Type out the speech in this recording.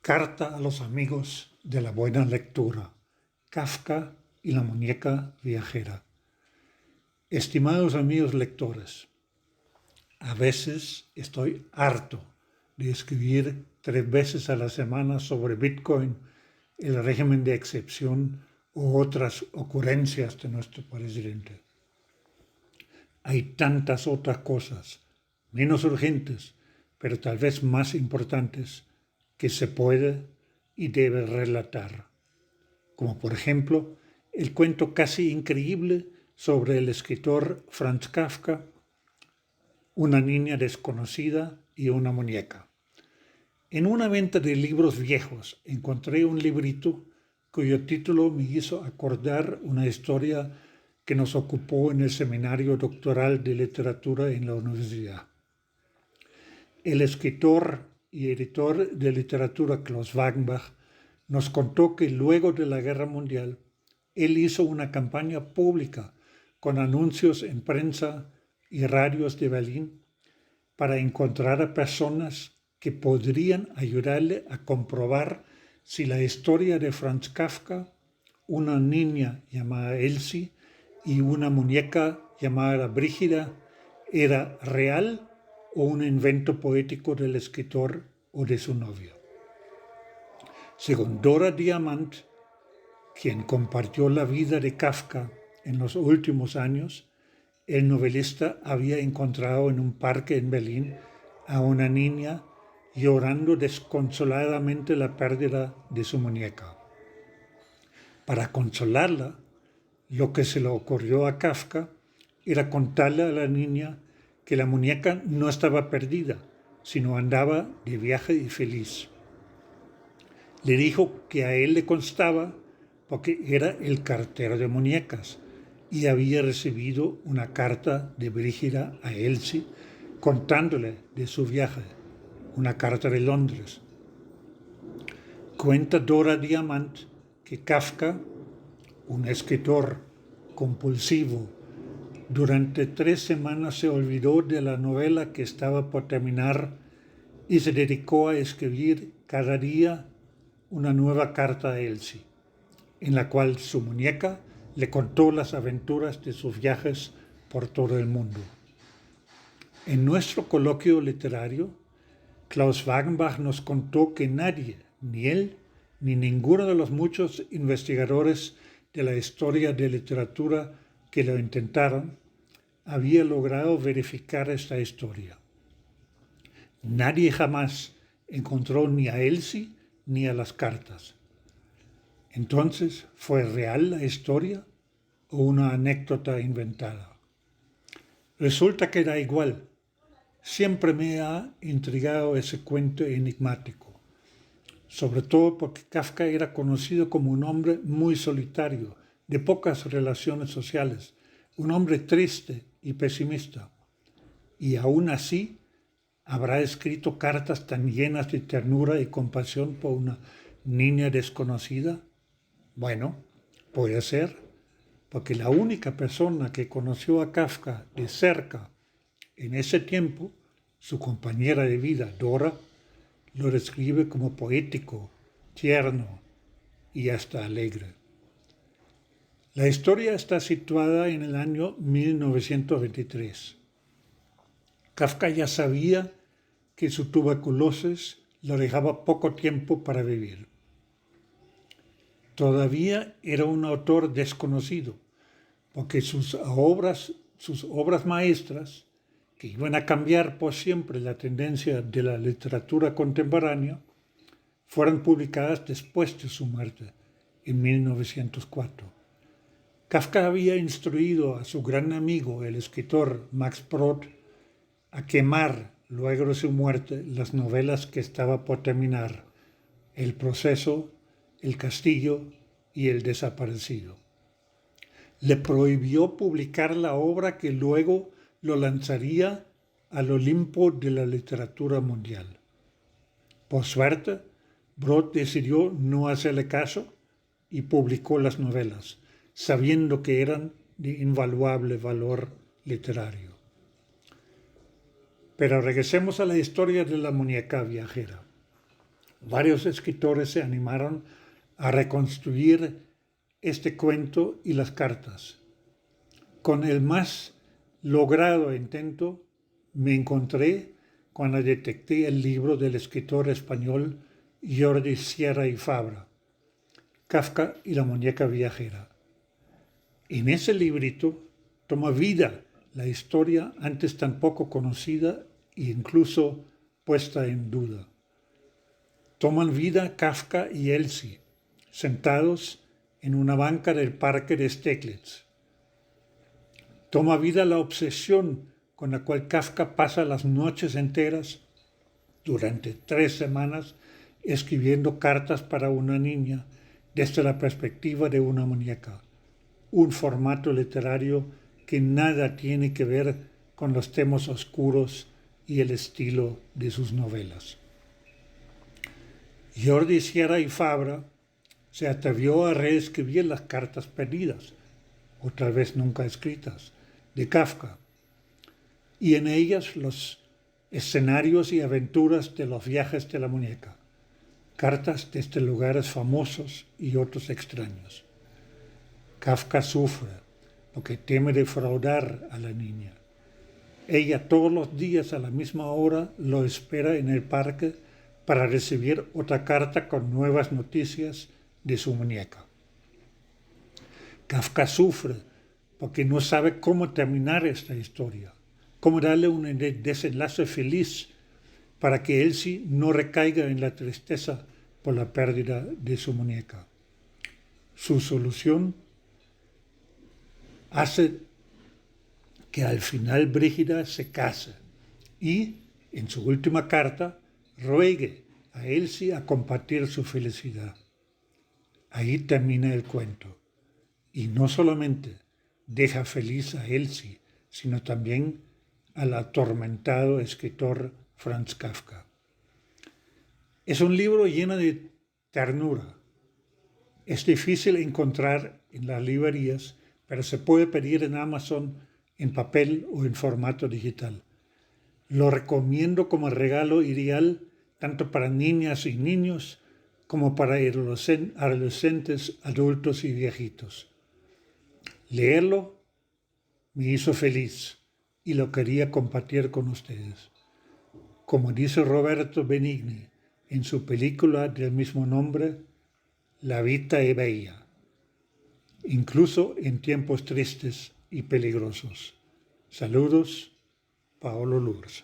Carta a los amigos de la buena lectura. Kafka y la muñeca viajera. Estimados amigos lectores, a veces estoy harto de escribir 3 veces a la semana sobre Bitcoin, el régimen de excepción u otras ocurrencias de nuestro presidente. Hay tantas otras cosas, menos urgentes, pero tal vez más importantes, que se puede y debe relatar, como por ejemplo el cuento casi increíble sobre el escritor Franz Kafka, una niña desconocida y una muñeca. En una venta de libros viejos encontré un librito cuyo título me hizo acordar una historia que nos ocupó en el seminario doctoral de literatura en la universidad. El escritor y editor de literatura Klaus Wagenbach nos contó que luego de la Guerra Mundial, él hizo una campaña pública con anuncios en prensa y radios de Berlín para encontrar a personas que podrían ayudarle a comprobar si la historia de Franz Kafka, una niña llamada Elsie y una muñeca llamada Brígida, era real o un invento poético del escritor o de su novio. Según Dora Diamant, quien compartió la vida de Kafka en los últimos años, el novelista había encontrado en un parque en Berlín a una niña llorando desconsoladamente la pérdida de su muñeca. Para consolarla, lo que se le ocurrió a Kafka era contarle a la niña que la muñeca no estaba perdida, sino andaba de viaje y feliz. Le dijo que a él le constaba porque era el cartero de muñecas y había recibido una carta de Brígida a Elsie contándole de su viaje, una carta de Londres. Cuenta Dora Diamant que Kafka, un escritor compulsivo, durante 3 semanas se olvidó de la novela que estaba por terminar y se dedicó a escribir cada día una nueva carta a Elsie, en la cual su muñeca le contó las aventuras de sus viajes por todo el mundo. En nuestro coloquio literario, Klaus Wagenbach nos contó que nadie, ni él, ni ninguno de los muchos investigadores de la historia de literatura que lo intentaron, había logrado verificar esta historia. Nadie jamás encontró ni a Elsie ni a las cartas. Entonces, ¿fue real la historia o una anécdota inventada? Resulta que da igual. Siempre me ha intrigado ese cuento enigmático, sobre todo porque Kafka era conocido como un hombre muy solitario, de pocas relaciones sociales, un hombre triste y pesimista. Y aún así, ¿habrá escrito cartas tan llenas de ternura y compasión por una niña desconocida? Bueno, puede ser, porque la única persona que conoció a Kafka de cerca en ese tiempo, su compañera de vida, Dora, lo describe como poético, tierno y hasta alegre. La historia está situada en el año 1923. Kafka ya sabía que su tuberculosis le dejaba poco tiempo para vivir. Todavía era un autor desconocido, porque sus obras maestras, que iban a cambiar por siempre la tendencia de la literatura contemporánea, fueron publicadas después de su muerte, en 1904. Kafka había instruido a su gran amigo, el escritor Max Brod, a quemar, luego de su muerte, las novelas que estaba por terminar, El proceso, El castillo y El desaparecido. Le prohibió publicar la obra que luego lo lanzaría al Olimpo de la literatura mundial. Por suerte, Brod decidió no hacerle caso y publicó las novelas, sabiendo que eran de invaluable valor literario. Pero regresemos a la historia de la muñeca viajera. varios escritores se animaron a reconstruir este cuento y las cartas. Con el más logrado intento me encontré cuando detecté el libro del escritor español Jordi Sierra y Fabra, Kafka y la muñeca viajera. En ese librito toma vida la historia antes tan poco conocida e incluso puesta en duda. Toman vida Kafka y Elsie, sentados en una banca del parque de Steglitz. Toma vida la obsesión con la cual Kafka pasa las noches enteras durante 3 semanas escribiendo cartas para una niña desde la perspectiva de una muñeca, un formato literario que nada tiene que ver con los temas oscuros y el estilo de sus novelas. Jordi Sierra y Fabra se atrevió a reescribir las cartas perdidas, o tal vez nunca escritas, de Kafka, y en ellas los escenarios y aventuras de los viajes de la muñeca, cartas desde lugares famosos y otros extraños. Kafka sufre porque teme defraudar a la niña. Ella todos los días a la misma hora lo espera en el parque para recibir otra carta con nuevas noticias de su muñeca. Kafka sufre porque no sabe cómo terminar esta historia, cómo darle un desenlace feliz para que Elsie no recaiga en la tristeza por la pérdida de su muñeca. Su solución hace que al final Brígida se case y, en su última carta, ruegue a Elsie a compartir su felicidad. Ahí termina el cuento. Y no solamente deja feliz a Elsie, sino también al atormentado escritor Franz Kafka. Es un libro lleno de ternura. Es difícil encontrar en las librerías, pero se puede pedir en Amazon en papel o en formato digital. Lo recomiendo como regalo ideal tanto para niñas y niños como para adolescentes, adultos y viejitos. Leerlo me hizo feliz y lo quería compartir con ustedes. Como dice Roberto Benigni en su película del mismo nombre, La vita è bella, incluso en tiempos tristes y peligrosos. Saludos, Paolo Lurs.